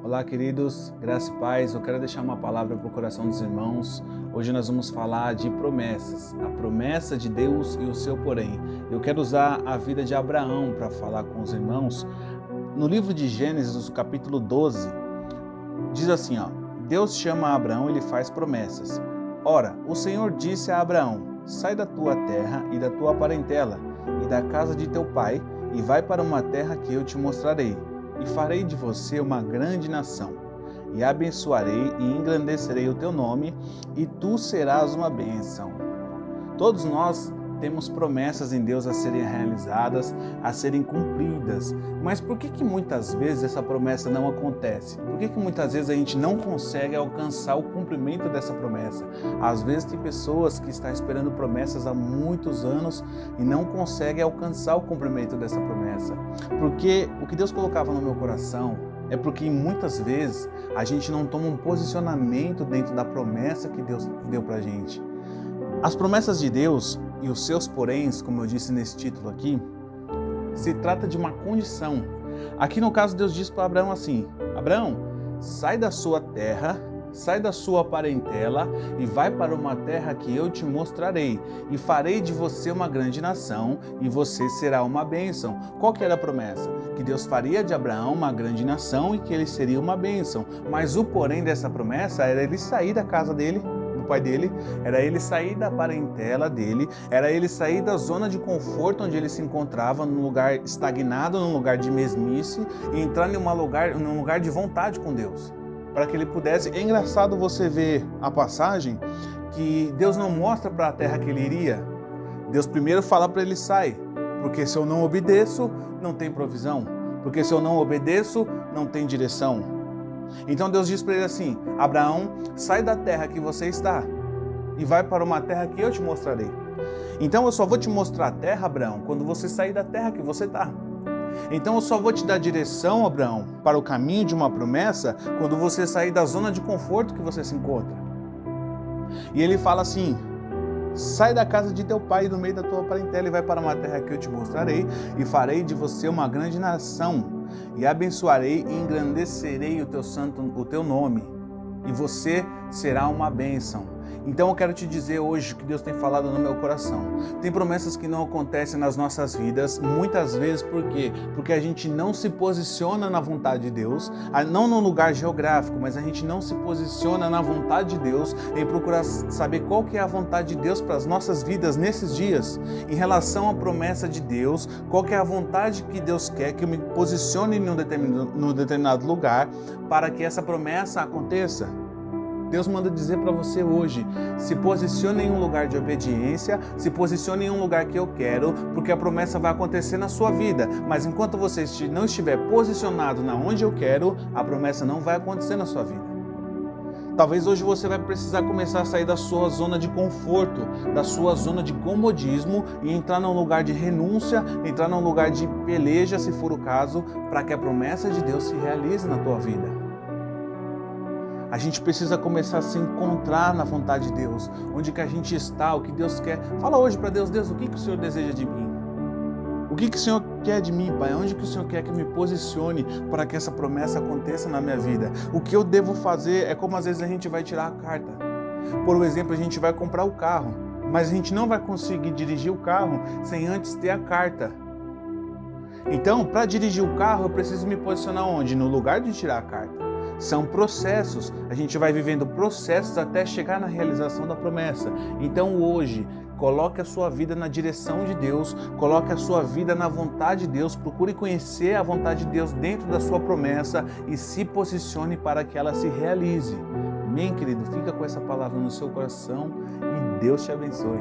Olá, queridos, graça e paz. Eu quero deixar uma palavra para o coração dos irmãos. Hoje nós vamos falar de promessas, a promessa de Deus e o seu porém. Eu quero usar a vida de Abraão para falar com os irmãos. No livro de Gênesis, capítulo 12, diz assim, Deus chama Abraão e lhe faz promessas. Ora, o Senhor disse a Abraão, sai da tua terra e da tua parentela e da casa de teu pai e vai para uma terra que eu te mostrarei. E farei de você uma grande nação, e abençoarei e engrandecerei o teu nome, e tu serás uma bênção. Todos nós temos promessas em Deus a serem realizadas, a serem cumpridas. Mas por que muitas vezes essa promessa não acontece? Por que muitas vezes a gente não consegue alcançar o cumprimento dessa promessa? Às vezes tem pessoas que estão esperando promessas há muitos anos e não conseguem alcançar o cumprimento dessa promessa. Porque o que Deus colocava no meu coração é porque muitas vezes a gente não toma um posicionamento dentro da promessa que Deus deu pra gente. As promessas de Deus e os seus poréns, como eu disse nesse título aqui, se trata de uma condição. Aqui no caso Deus diz para Abraão assim, Abraão, sai da sua terra, sai da sua parentela e vai para uma terra que eu te mostrarei e farei de você uma grande nação e você será uma bênção. Qual que era a promessa? Que Deus faria de Abraão uma grande nação e que ele seria uma bênção. Mas o porém dessa promessa era ele sair da casa dele, pai dele, era ele sair da parentela dele, era ele sair da zona de conforto onde ele se encontrava, num lugar estagnado, num lugar de mesmice, e entrar num lugar de vontade com Deus, para que ele pudesse. É engraçado você ver a passagem que Deus não mostra para a terra que ele iria. Deus primeiro fala para ele, sai, porque se eu não obedeço, não tem provisão, porque se eu não obedeço, não tem direção. Então Deus diz para ele assim, Abraão, sai da terra que você está e vai para uma terra que eu te mostrarei. Então eu só vou te mostrar a terra, Abraão, quando você sair da terra que você está. Então eu só vou te dar direção, Abraão, para o caminho de uma promessa quando você sair da zona de conforto que você se encontra. E ele fala assim, sai da casa de teu pai e do meio da tua parentela e vai para uma terra que eu te mostrarei e farei de você uma grande nação. E abençoarei e engrandecerei o teu nome, e você será uma bênção. Então eu quero te dizer hoje que Deus tem falado no meu coração. Tem promessas que não acontecem nas nossas vidas, muitas vezes por quê? Porque a gente não se posiciona na vontade de Deus, não no lugar geográfico, mas a gente não se posiciona na vontade de Deus em procurar saber qual que é a vontade de Deus para as nossas vidas nesses dias. Em relação à promessa de Deus, qual que é a vontade que Deus quer que eu me posicione num determinado lugar para que essa promessa aconteça. Deus manda dizer para você hoje, se posicione em um lugar de obediência, se posicione em um lugar que eu quero, porque a promessa vai acontecer na sua vida. Mas enquanto você não estiver posicionado na onde eu quero, a promessa não vai acontecer na sua vida. Talvez hoje você vai precisar começar a sair da sua zona de conforto, da sua zona de comodismo e entrar num lugar de renúncia, entrar num lugar de peleja, se for o caso, para que a promessa de Deus se realize na tua vida. A gente precisa começar a se encontrar na vontade de Deus, onde que a gente está, o que Deus quer. Fala hoje para Deus, Deus, o que o Senhor deseja de mim? O que o Senhor quer de mim, Pai? Onde que o Senhor quer que eu me posicione para que essa promessa aconteça na minha vida? O que eu devo fazer é como às vezes a gente vai tirar a carta. Por exemplo, a gente vai comprar o carro, mas a gente não vai conseguir dirigir o carro sem antes ter a carta. Então, para dirigir o carro, eu preciso me posicionar onde? No lugar de tirar a carta. São processos, a gente vai vivendo processos até chegar na realização da promessa. Então hoje, coloque a sua vida na direção de Deus, coloque a sua vida na vontade de Deus, procure conhecer a vontade de Deus dentro da sua promessa e se posicione para que ela se realize. Amém, querido? Fica com essa palavra no seu coração e Deus te abençoe.